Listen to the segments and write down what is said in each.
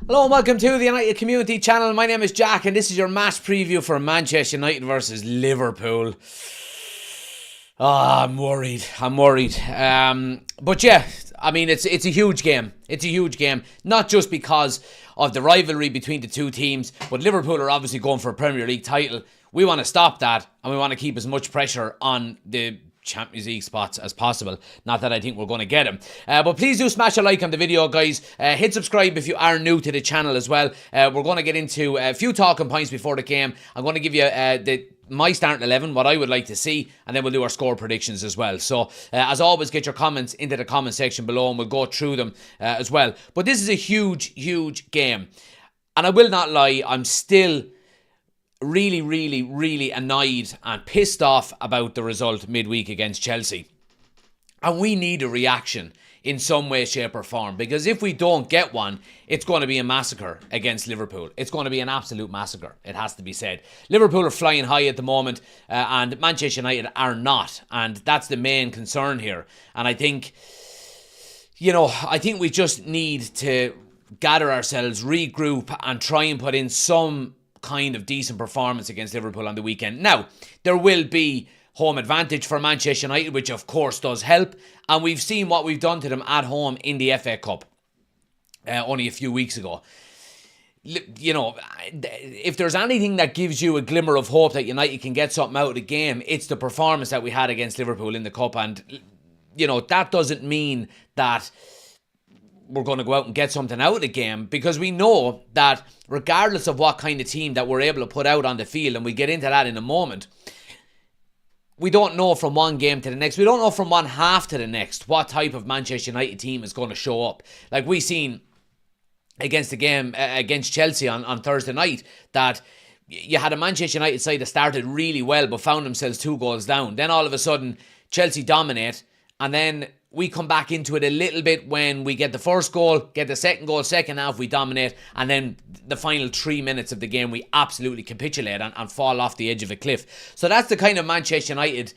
Hello and welcome to the United Community Channel. My name is Jack and this is your match preview for Manchester United versus Liverpool. I'm worried. But yeah, I mean, it's a huge game. It's a huge game. Not just because of the rivalry between the two teams, but Liverpool are obviously going for a Premier League title. We want to stop that and we want to keep as much pressure on the Champions League spots as possible. Not that I think we're going to get them. But please do smash a like on the video, guys. Hit subscribe if you are new to the channel as well. We're going to get into a few talking points before the game. I'm going to give you my starting 11, what I would like to see, and then we'll do our score predictions as well. So, as always, get your comments into the comment section below and we'll go through them as well. But this is a huge game. And I will not lie, I'm still really annoyed and pissed off about the result midweek against Chelsea. And we need a reaction in some way, shape or form, because if we don't get one, it's going to be a massacre against Liverpool. It's going to be an absolute massacre, it has to be said. Liverpool are flying high at the moment and Manchester United are not, and that's the main concern here. And I think we just need to gather ourselves, regroup and try and put in some kind of decent performance against Liverpool on the weekend. Now, there will be home advantage for Manchester United, which of course does help, and we've seen what we've done to them at home in the FA Cup only a few weeks ago. You know, if there's anything that gives you a glimmer of hope that United can get something out of the game, it's the performance that we had against Liverpool in the Cup. And you know, that doesn't mean that we're going to go out and get something out of the game, because we know that regardless of what kind of team that we're able to put out on the field, and we get into that in a moment, we don't know from one game to the next, we don't know from one half to the next what type of Manchester United team is going to show up. Like we seen against the game against Chelsea on Thursday night, that you had a Manchester United side that started really well but found themselves 2 goals down. Then all of a sudden Chelsea dominate, and then we come back into it a little bit when we get the first goal, get the second goal, second half we dominate, and then the final 3 minutes of the game we absolutely capitulate and fall off the edge of a cliff. So that's the kind of Manchester United,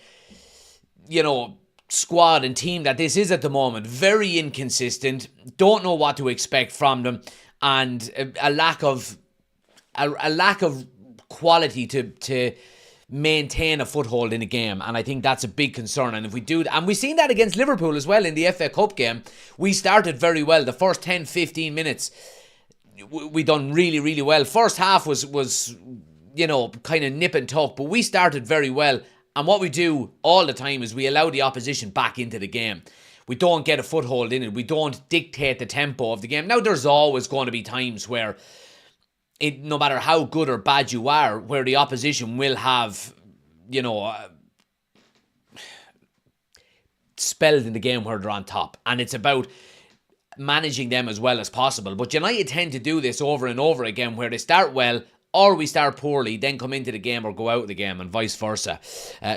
squad and team that this is at the moment. Very inconsistent, don't know what to expect from them, and a lack of quality to maintain a foothold in a game. And I think that's a big concern. And if we do that, and we've seen that against Liverpool as well in the FA Cup game, we started very well. The first 10-15 minutes we done really well. First half was kind of nip and tuck, but we started very well. And what we do all the time is we allow the opposition back into the game. We don't get a foothold in it. We don't dictate the tempo of the game. Now, there's always going to be times where no matter how good or bad you are, where the opposition will have, spells in the game where they're on top. And it's about managing them as well as possible. But United tend to do this over and over again, where they start well, or we start poorly, then come into the game or go out of the game, and vice versa.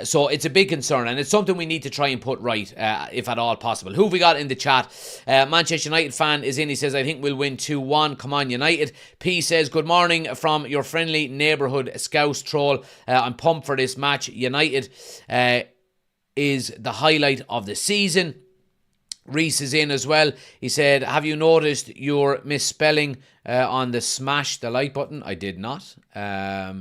So it's a big concern, and it's something we need to try and put right, if at all possible. Who have we got in the chat? Manchester United fan is in. He says, I think we'll win 2-1. Come on, United. P says, good morning from your friendly neighbourhood Scouse troll. I'm pumped for this match. United is the highlight of the season. Reese is in as well. He said, have you noticed your misspelling on the smash the like button? I did not. I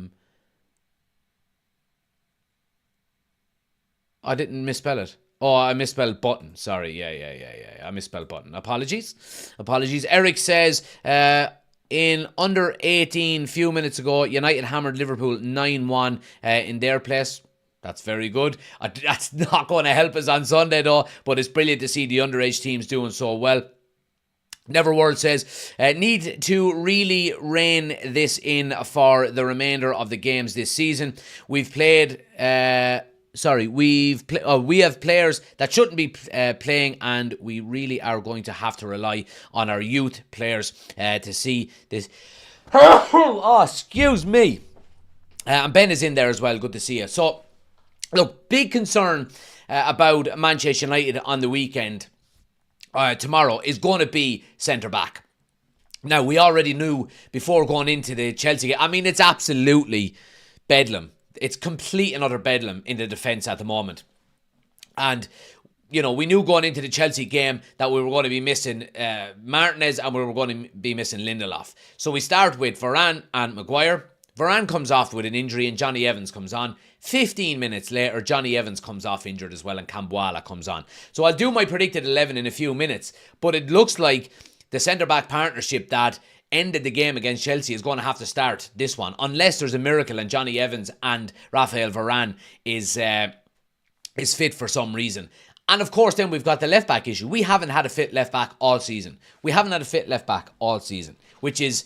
didn't misspell it. Oh, I misspelled button. Sorry. Yeah. I misspelled button. Apologies. Eric says, in under 18 few minutes ago, United hammered Liverpool 9-1 in their place. That's very good. That's not going to help us on Sunday though, but it's brilliant to see the underage teams doing so well. Neverworld says, need to really rein this in for the remainder of the games this season. We have players that shouldn't be playing, and we really are going to have to rely on our youth players to see this. Oh, excuse me. And Ben is in there as well. Good to see you. So, look, big concern about Manchester United on the weekend. Tomorrow is going to be centre-back. Now, we already knew before going into the Chelsea game. I mean, it's absolutely bedlam. It's complete and utter bedlam in the defence at the moment. And we knew going into the Chelsea game that we were going to be missing Martinez and we were going to be missing Lindelof. So we start with Varane and Maguire. Varane comes off with an injury and Johnny Evans comes on. 15 minutes later, Johnny Evans comes off injured as well and Cambuala comes on. So I'll do my predicted 11 in a few minutes, but it looks like the centre-back partnership that ended the game against Chelsea is going to have to start this one, unless there's a miracle and Johnny Evans and Raphael Varane is fit for some reason. And of course, then we've got the left-back issue. We haven't had a fit left-back all season. Which is,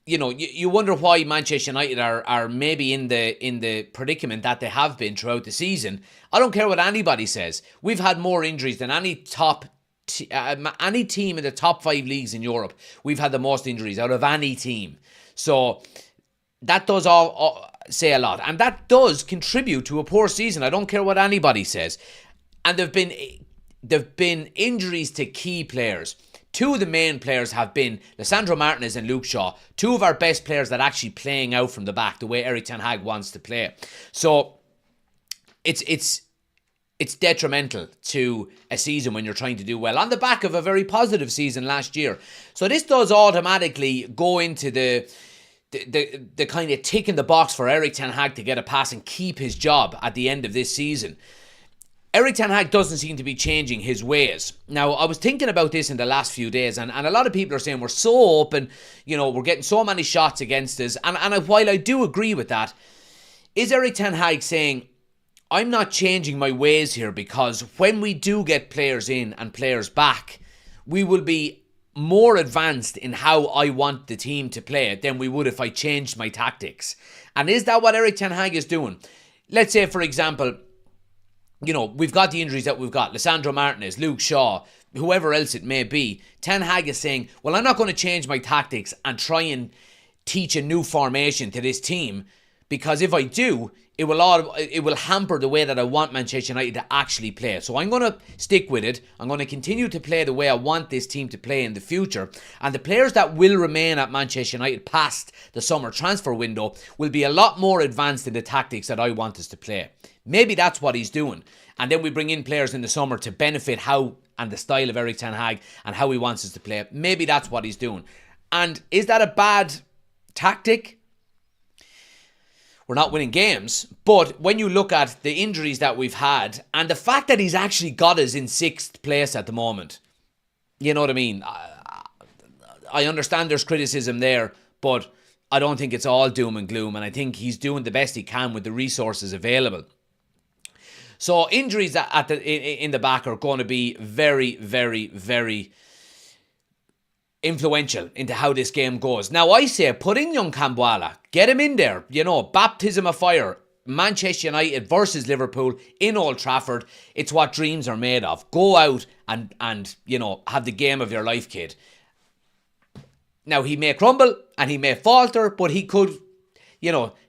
you wonder why Manchester United are maybe in the predicament that they have been throughout the season. I don't care what anybody says. We've had more injuries than any team in the top 5 leagues in Europe. We've had the most injuries out of any team. So that does all say a lot. And that does contribute to a poor season. I don't care what anybody says. And there've been injuries to key players. 2 of the main players have been Lisandro Martinez and Luke Shaw, 2 of our best players that are actually playing out from the back the way Erik ten Hag wants to play. So it's detrimental to a season when you're trying to do well on the back of a very positive season last year. So this does automatically go into the kind of tick in the box for Erik ten Hag to get a pass and keep his job at the end of this season. Erik ten Hag doesn't seem to be changing his ways. Now, I was thinking about this in the last few days, and a lot of people are saying we're so open, we're getting so many shots against us. And while I do agree with that, is Erik ten Hag saying, I'm not changing my ways here because when we do get players in and players back, we will be more advanced in how I want the team to play than we would if I changed my tactics. And is that what Erik ten Hag is doing? Let's say, for example, we've got the injuries that we've got. Lisandro Martinez, Luke Shaw, whoever else it may be. Ten Hag is saying, well, I'm not going to change my tactics and try and teach a new formation to this team because if I do, it will hamper the way that I want Manchester United to actually play. So I'm going to stick with it. I'm going to continue to play the way I want this team to play in the future. And the players that will remain at Manchester United past the summer transfer window will be a lot more advanced in the tactics that I want us to play. Maybe that's what he's doing. And then we bring in players in the summer to benefit how and the style of Erik ten Hag and how he wants us to play. Maybe that's what he's doing. And is that a bad tactic? We're not winning games. But when you look at the injuries that we've had and the fact that he's actually got us in 6th place at the moment, you know what I mean? I understand there's criticism there, but I don't think it's all doom and gloom. And I think he's doing the best he can with the resources available. So injuries in the back are going to be very, very, very influential into how this game goes. Now I say put in young Cambuala, get him in there, baptism of fire. Manchester United versus Liverpool in Old Trafford. It's what dreams are made of. Go out and have the game of your life, kid. Now he may crumble and he may falter, but he could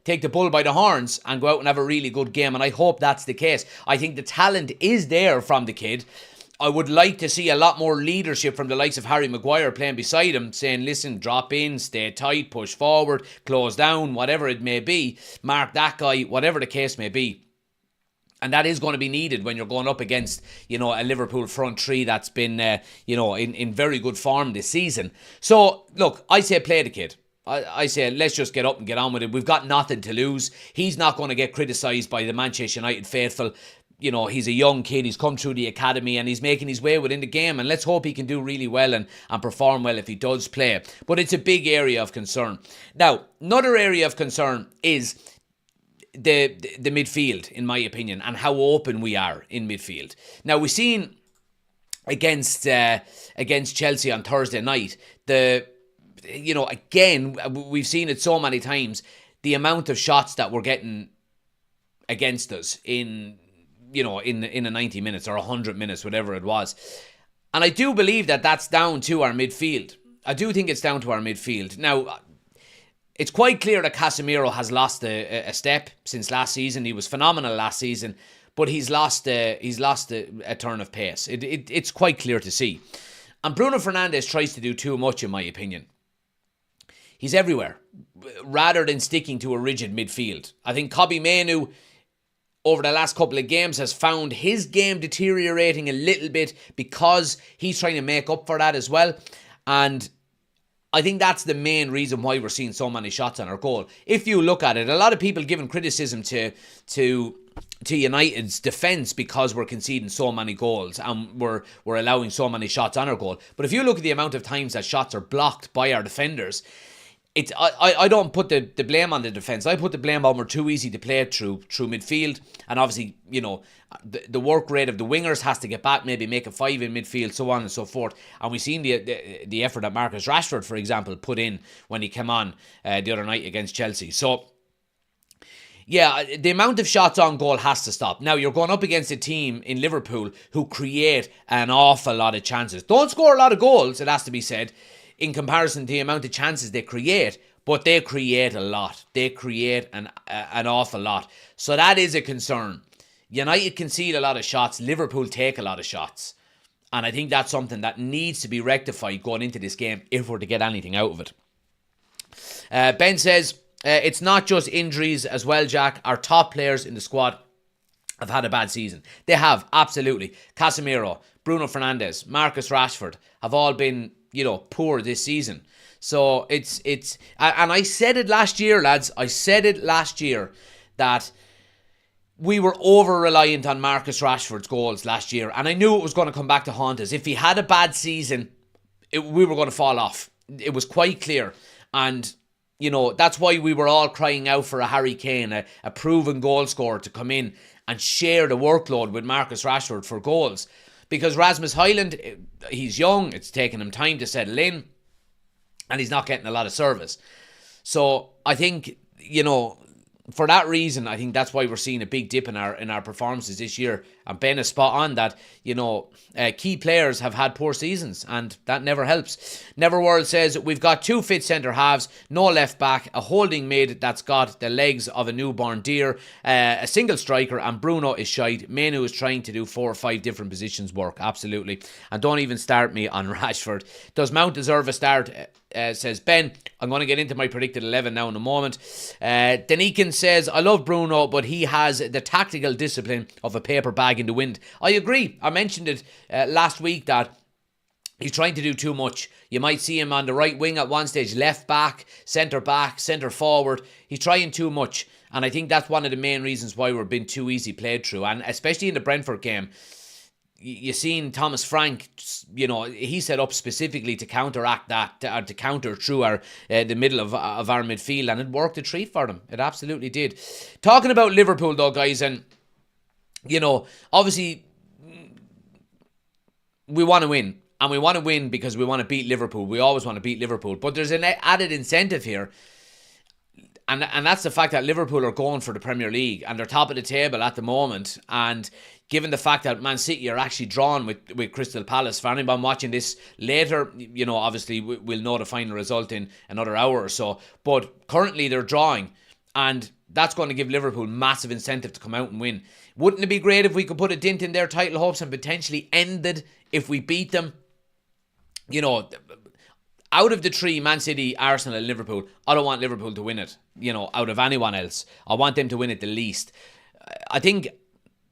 take the bull by the horns and go out and have a really good game. And I hope that's the case. I think the talent is there from the kid. I would like to see a lot more leadership from the likes of Harry Maguire playing beside him, saying, listen, drop in, stay tight, push forward, close down, whatever it may be. Mark that guy, whatever the case may be. And that is going to be needed when you're going up against, a Liverpool front three that's been, in very good form this season. So, look, I say play the kid. I say, let's just get up and get on with it. We've got nothing to lose. He's not going to get criticised by the Manchester United faithful. He's a young kid. He's come through the academy and he's making his way within the game. And let's hope he can do really well and perform well if he does play. But it's a big area of concern. Now, another area of concern is the midfield, in my opinion, and how open we are in midfield. Now, we've seen against Chelsea on Thursday night, again, we've seen it so many times, the amount of shots that we're getting against us in a 90 minutes or 100 minutes, whatever it was. And I do believe that that's down to our midfield. I do think it's down to our midfield. Now, it's quite clear that Casemiro has lost a step since last season. He was phenomenal last season, but he's lost a turn of pace. It's quite clear to see. And Bruno Fernandes tries to do too much, in my opinion. He's everywhere, rather than sticking to a rigid midfield. I think Kobbie Mainoo over the last couple of games has found his game deteriorating a little bit because he's trying to make up for that as well. And I think that's the main reason why we're seeing so many shots on our goal. If you look at it, a lot of people giving criticism to United's defence because we're conceding so many goals and we're allowing so many shots on our goal. But if you look at the amount of times that shots are blocked by our defenders, I don't put the blame on the defence. I put the blame on we're too easy to play through midfield. And obviously, you know, the work rate of the wingers has to get back, maybe make a 5 in midfield, so on and so forth. And we've seen the effort that Marcus Rashford, for example, put in when he came on the other night against Chelsea. So, yeah, the amount of shots on goal has to stop. Now, you're going up against a team in Liverpool who create an awful lot of chances. Don't score a lot of goals, it has to be said, in comparison to the amount of chances they create, but they create a lot. They create an awful lot. So that is a concern. United concede a lot of shots. Liverpool take a lot of shots. And I think that's something that needs to be rectified going into this game if we're to get anything out of it. Ben says, it's not just injuries as well, Jack. Our top players in the squad have had a bad season. They have, absolutely. Casemiro, Bruno Fernandes, Marcus Rashford have all been, you know, poor this season. So it's and I said it last year, lads. I said it last year that we were over-reliant on Marcus Rashford's goals last year. And I knew it was going to come back to haunt us. If he had a bad season, we were going to fall off. It was quite clear. And, you know, that's why we were all crying out for a Harry Kane, a proven goal scorer, to come in and share the workload with Marcus Rashford for goals. Because Rasmus Højlund, he's young, it's taken him time to settle in, and he's not getting a lot of service. So I think, you know, for that reason, I think that's why we're seeing a big dip in our performances this year. And Ben is spot on that, you know, key players have had poor seasons, and that never helps. Neverworld says, we've got 2 fit centre-halves, no left-back, a holding mid that's got the legs of a newborn deer, a single striker, and Bruno is shite. Manu is trying to do 4 or 5 different positions work, absolutely. And don't even start me on Rashford. Does Mount deserve a start? Says Ben. I'm going to get into my predicted 11 now in a moment. Denikin says, I love Bruno, but he has the tactical discipline of a paper bag in the wind. I agree. I mentioned it last week that he's trying to do too much. You might see him on the right wing at one stage, left back, centre forward. He's trying too much. And I think that's one of the main reasons why we're being too easy played through. And especially in the Brentford game, you seen Thomas Frank, you know, he set up specifically to counteract that, to counter through the middle of our midfield, and it worked a treat for them. It absolutely did. Talking about Liverpool though, guys, and, you know, obviously we want to win. And we want to win because we want to beat Liverpool. We always want to beat Liverpool. But there's an added incentive here. And that's the fact that Liverpool are going for the Premier League and they're top of the table at the moment. And given the fact that Man City are actually drawn with Crystal Palace, for anyone watching this later, you know, obviously we'll know the final result in another hour or so. But currently they're drawing, and that's going to give Liverpool massive incentive to come out and win. Wouldn't it be great if we could put a dent in their title hopes and potentially end it if we beat them? You know, out of the 3, Man City, Arsenal and Liverpool, I don't want Liverpool to win it, you know, out of anyone else. I want them to win it the least. I think,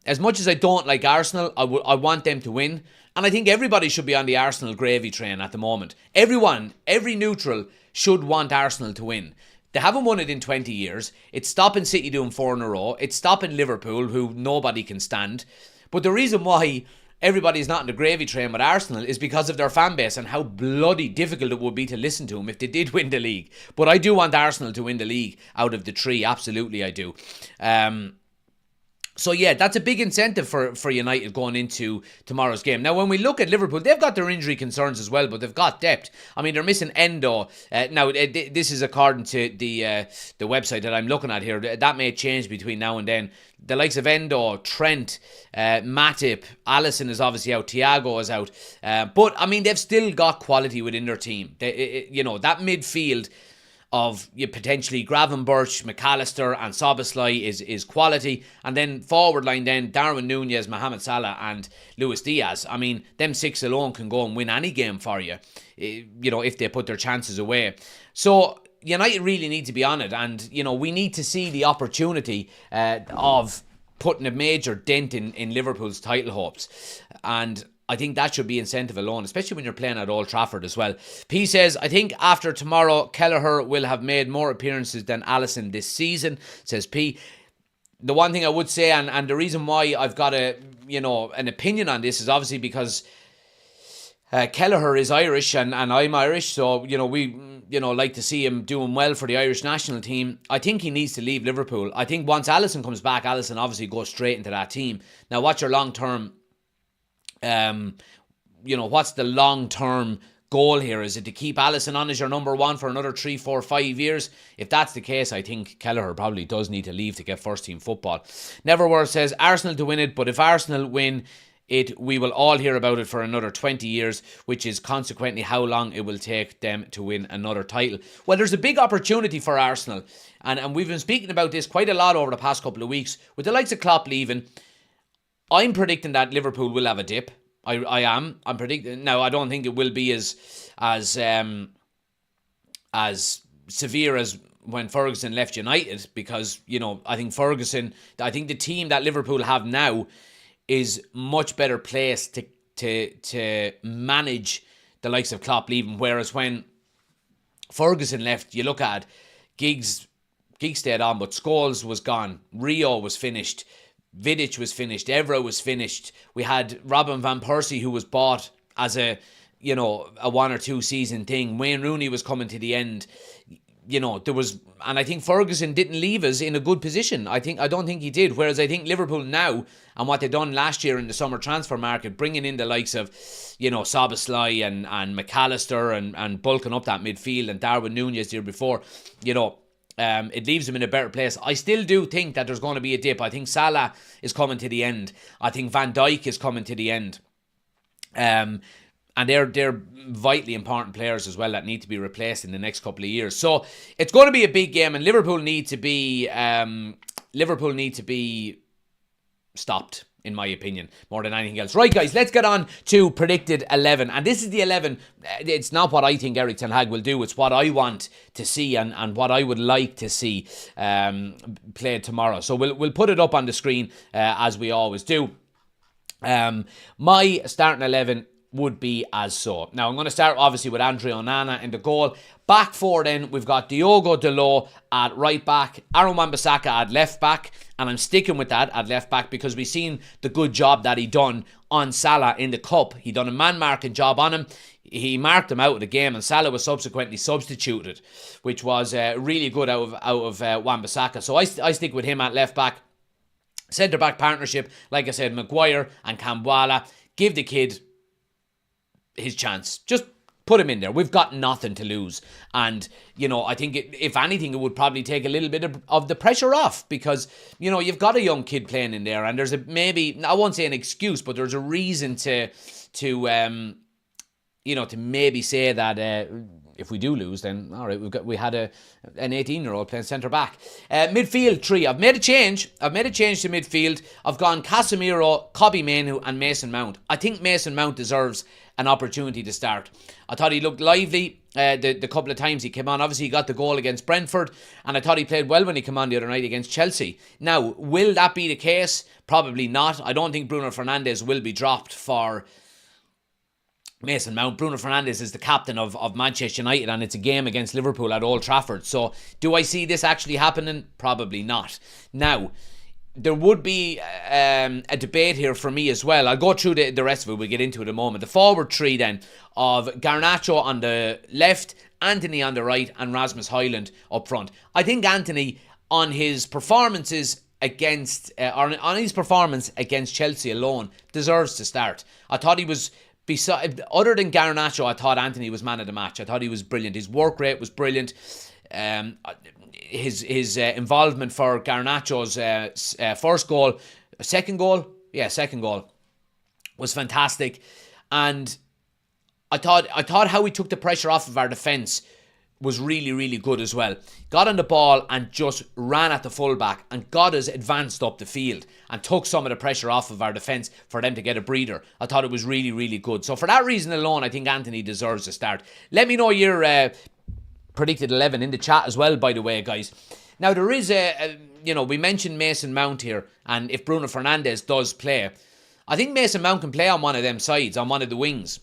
as much as I don't like Arsenal, I want them to win. And I think everybody should be on the Arsenal gravy train at the moment. Everyone, every neutral should want Arsenal to win. They haven't won it in 20 years. It's stopping City doing 4 in a row. It's stopping Liverpool, who nobody can stand. But the reason why everybody's not in the gravy train with Arsenal is because of their fan base and how bloody difficult it would be to listen to them if they did win the league. But I do want Arsenal to win the league out of the 3. Absolutely I do. So yeah, that's a big incentive for United going into tomorrow's game. Now, when we look at Liverpool, they've got their injury concerns as well, but they've got depth. I mean, they're missing Endo. Now, this is according to the website that I'm looking at here. That may change between now and then. The likes of Endo, Trent, Matip, Alisson is obviously out, Thiago is out. But, I mean, they've still got quality within their team. You know, that midfield of potentially Gravenberch, McAllister and Szoboszlai is quality. And then forward line then, Darwin Núñez, Mohamed Salah and Luis Diaz. I mean, them 6 alone can go and win any game for you, you know, if they put their chances away. So United really need to be on it. And, you know, we need to see the opportunity of putting a major dent in Liverpool's title hopes. And I think that should be incentive alone, especially when you're playing at Old Trafford as well. P says, I think after tomorrow, Kelleher will have made more appearances than Alisson this season, says P. The one thing I would say, and the reason why I've got an opinion on this is obviously because Kelleher is Irish and I'm Irish, so we like to see him doing well for the Irish national team. I think he needs to leave Liverpool. I think once Alisson comes back, Alisson obviously goes straight into that team. Now, what's your long-term, what's the long-term goal here? Is it to keep Alisson on as your number one for another 3, 4, 5 years? If that's the case, I think Kelleher probably does need to leave to get first-team football. Neverwhere says, Arsenal to win it, but if Arsenal win it, we will all hear about it for another 20 years, which is consequently how long it will take them to win another title. Well, there's a big opportunity for Arsenal, and we've been speaking about this quite a lot over the past couple of weeks. With the likes of Klopp leaving, I'm predicting that Liverpool will have a dip. I'm predicting. Now, I don't think it will be as severe as when Ferguson left United, because I think the team that Liverpool have now is much better placed to manage the likes of Klopp leaving. Whereas when Ferguson left, you look at Giggs stayed on, but Scholes was gone. Rio was finished. Vidic was finished. Evra was finished. We had Robin van Persie, who was bought as a 1 or 2 season thing. Wayne Rooney was coming to the end. And I think Ferguson didn't leave us in a good position. I don't think he did. Whereas I think Liverpool now, and what they've done last year in the summer transfer market, bringing in the likes of, Szoboszlai and McAllister and bulking up that midfield, and Darwin Núñez the year before, it leaves them in a better place. I still do think that there's going to be a dip. I think Salah is coming to the end. I think Van Dijk is coming to the end. And they're vitally important players as well that need to be replaced in the next couple of years. So it's going to be a big game, and Liverpool need to be stopped, in my opinion, more than anything else. Right, guys, let's get on to predicted 11. And this is the 11. It's not what I think Erik ten Hag will do. It's what I want to see and what I would like to see played tomorrow. So we'll put it up on the screen as we always do. My starting 11 would be as so. Now, I'm going to start, obviously, with Andre Onana in the goal. Back four, then, we've got Diogo Dalot at right back, Aaron Wan-Bissaka at left back, and I'm sticking with that at left back because we've seen the good job that he done on Salah in the Cup. He done a man-marking job on him. He marked him out of the game, and Salah was subsequently substituted, which was really good out of Wan-Bissaka. So I stick with him at left back. Centre-back partnership, like I said, Maguire and Kambwala. Give the kid his chance. Just put him in there. We've got nothing to lose. And, I think if anything, it would probably take a little bit of the pressure off because, you've got a young kid playing in there and there's maybe, I won't say an excuse, but there's a reason to maybe say that if we do lose, then all right, we had an 18-year-old playing centre back. Midfield 3. I've made a change to midfield. I've gone Casemiro, Kobbie Mainoo, and Mason Mount. I think Mason Mount deserves an opportunity to start. I thought he looked lively the couple of times he came on. Obviously, he got the goal against Brentford, and I thought he played well when he came on the other night against Chelsea. Now, will that be the case? Probably not. I don't think Bruno Fernandes will be dropped for Mason Mount. Bruno Fernandes is the captain of Manchester United, and it's a game against Liverpool at Old Trafford. So, do I see this actually happening? Probably not. Now, there would be a debate here for me as well. I'll go through the rest of it. We'll get into it in a moment. The forward three then of Garnacho on the left, Anthony on the right, and Rasmus Højlund up front. I think Anthony, on his performances against Chelsea alone, deserves to start. I thought he was, other than Garnacho, I thought Anthony was man of the match. I thought he was brilliant. His work rate was brilliant. His involvement for Garnacho's first goal, second goal was fantastic, and I thought how he took the pressure off of our defence was really, really good as well. Got on the ball and just ran at the fullback and got us advanced up the field and took some of the pressure off of our defence for them to get a breather. I thought it was really, really good. So for that reason alone, I think Anthony deserves a start. Let me know your predicted 11 in the chat as well, by the way, guys. Now, there is we mentioned Mason Mount here, and if Bruno Fernandes does play, I think Mason Mount can play on one of them sides, on one of the wings.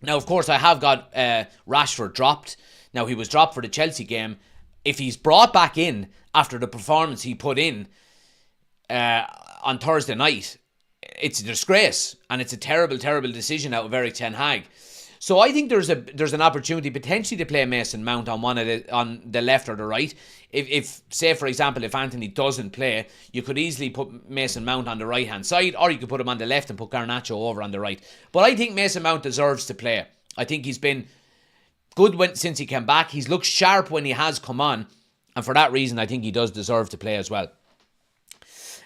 Now, of course, I have got Rashford dropped. Now, he was dropped for the Chelsea game. If he's brought back in after the performance he put in on Thursday night, it's a disgrace, and it's a terrible, terrible decision out of Eric Ten Hag. So I think there's an opportunity potentially to play Mason Mount on on the left or the right. If say for example, if Antony doesn't play, you could easily put Mason Mount on the right hand side, or you could put him on the left and put Garnacho over on the right. But I think Mason Mount deserves to play. I think he's been good since he came back. He's looked sharp when he has come on, and for that reason, I think he does deserve to play as well.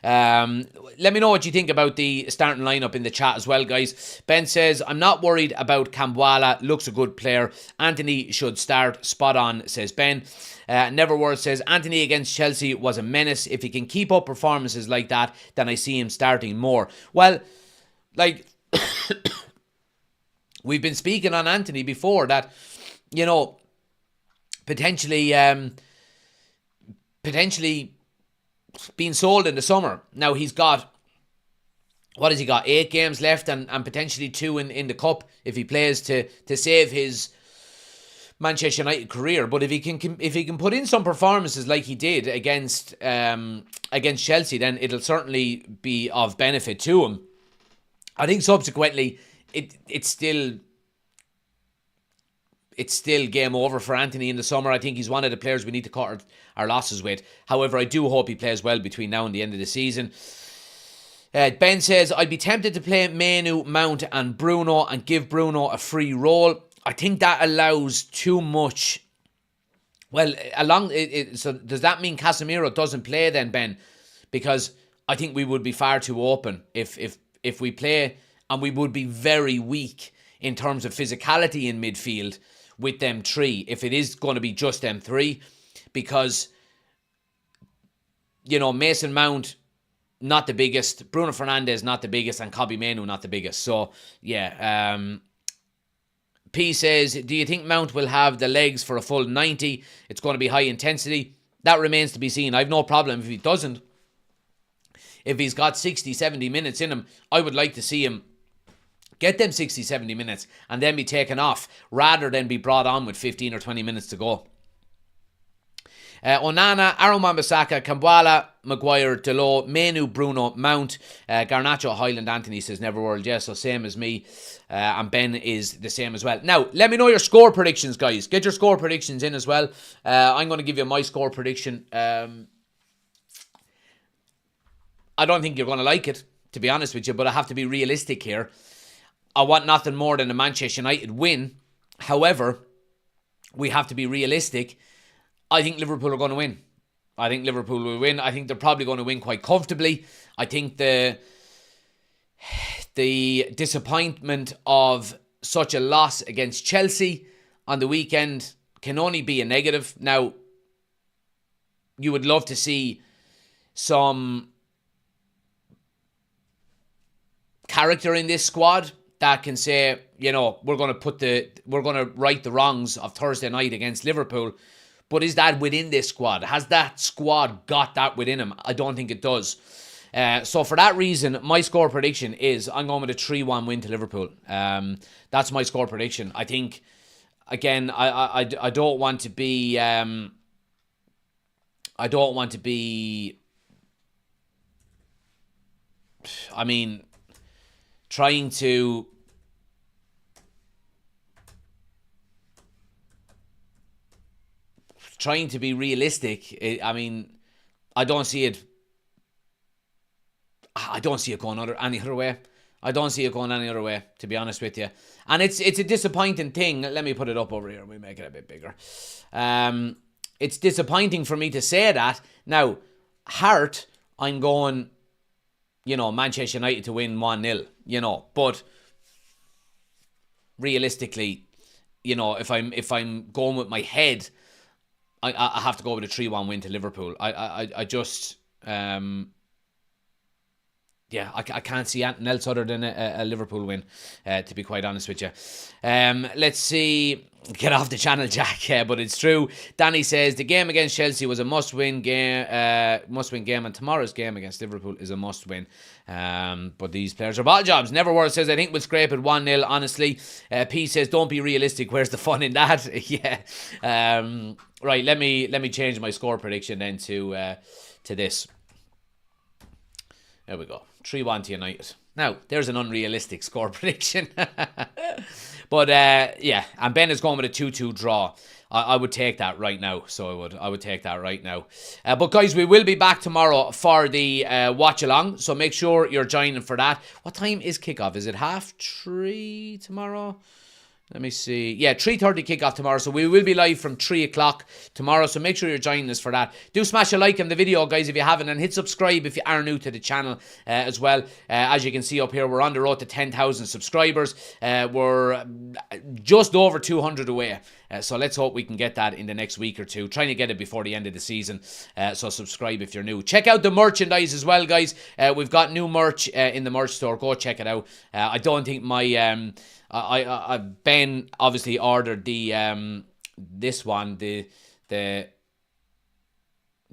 Let me know what you think about the starting lineup in the chat as well, guys. Ben says, I'm not worried about Kambwala, looks a good player. Antony should start, spot on, says Ben. Neverworth says, Antony against Chelsea was a menace. If he can keep up performances like that, then I see him starting more. Well, like, we've been speaking on Antony before that, potentially being sold in the summer. Now he's got, what has he got, 8 games left and potentially 2 in the cup if he plays to save his Manchester United career. But if he can put in some performances like he did against Chelsea, then it'll certainly be of benefit to him. I think subsequently it's still game over for Antony in the summer. I think he's one of the players we need to cut our losses with. However, I do hope he plays well between now and the end of the season. Ben says, I'd be tempted to play Manu, Mount and Bruno and give Bruno a free role. I think that allows too much. Well, so does that mean Casemiro doesn't play then, Ben? Because I think we would be far too open if we play, and we would be very weak in terms of physicality in midfield with them 3, if it is going to be just them 3, because, Mason Mount, not the biggest, Bruno Fernandes, not the biggest, and Kobbie Mainoo, not the biggest. So, yeah. P says, do you think Mount will have the legs for a full 90? It's going to be high intensity. That remains to be seen. I have no problem if he doesn't. If he's got 60, 70 minutes in him, I would like to see him get them 60, 70 minutes and then be taken off rather than be brought on with 15 or 20 minutes to go. Onana, Aaron Wan-Bissaka, Kambwala, Maguire, Delot, Mainoo, Bruno, Mount, Garnacho, Highland, Antony says Neverworld. Yes, so same as me. And Ben is the same as well. Now, let me know your score predictions, guys. Get your score predictions in as well. I'm going to give you my score prediction. I don't think you're going to like it, to be honest with you, but I have to be realistic here. I want nothing more than a Manchester United win. However, we have to be realistic. I think Liverpool are going to win. I think Liverpool will win. I think they're probably going to win quite comfortably. I think the disappointment of such a loss against Chelsea on the weekend can only be a negative. Now, you would love to see some character in this squad that can say, we're going to right the wrongs of Thursday night against Liverpool. But is that within this squad? Has that squad got that within him? I don't think it does. So for that reason, my score prediction is I'm going with a 3-1 win to Liverpool. That's my score prediction. I think, again, I don't want to be trying to be realistic. I don't see it going any other way. I don't see it going any other way, to be honest with you. And it's a disappointing thing. Let me put it up over here and we make it a bit bigger. It's disappointing for me to say that. Now, heart, I'm going, Manchester United to win 1-0, but realistically, if I'm going with my head, I have to go with a 3-1 win to Liverpool. I just I can't see anything else other than a Liverpool win, to be quite honest with you. Let's see. Get off the channel, Jack. But it's true. Danny says the game against Chelsea was a must-win game. And tomorrow's game against Liverpool is a must-win. But these players are bottle jobs. Neverworth says I think we'll scrape it 1-0. Honestly, P says don't be realistic. Where's the fun in that? Yeah. Right. Let me change my score prediction then to this. There we go. 3-1 to United. Now, there's an unrealistic score prediction. But, yeah, and Ben is going with a 2-2 draw. I would take that right now. So I would take that right now. But, guys, we will be back tomorrow for the watch-along. So make sure you're joining for that. What time is kickoff? Is it 3:30 tomorrow? Let me see. Yeah, 3:30 kickoff tomorrow. So we will be live from 3 o'clock tomorrow. So make sure you're joining us for that. Do smash a like on the video, guys, if you haven't. And hit subscribe if you are new to the channel as well. As you can see up here, we're on the road to 10,000 subscribers. We're just over 200 away. So let's hope we can get that in the next week or two. Trying to get it before the end of the season. So subscribe if you're new. Check out the merchandise as well, guys. We've got new merch in the merch store. Go check it out. I don't think my... Ben obviously ordered the this one, the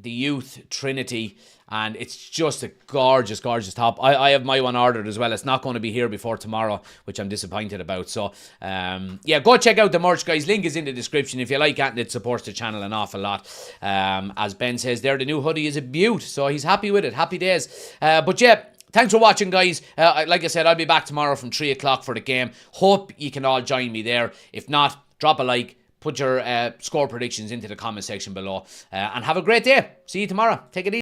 Youth Trinity, and it's just a gorgeous top. I have my one ordered as well. It's not going to be here before tomorrow, which I'm disappointed about. So yeah, go check out the merch, guys. Link is in the description. If you like it, it supports the channel an awful lot. As Ben says there, the new hoodie is a beaut, so he's happy with it. Happy days. But yeah, thanks for watching, guys. Like I said, I'll be back tomorrow from 3 o'clock for the game. Hope you can all join me there. If not, drop a like. Put your score predictions into the comment section below. And have a great day. See you tomorrow. Take it easy.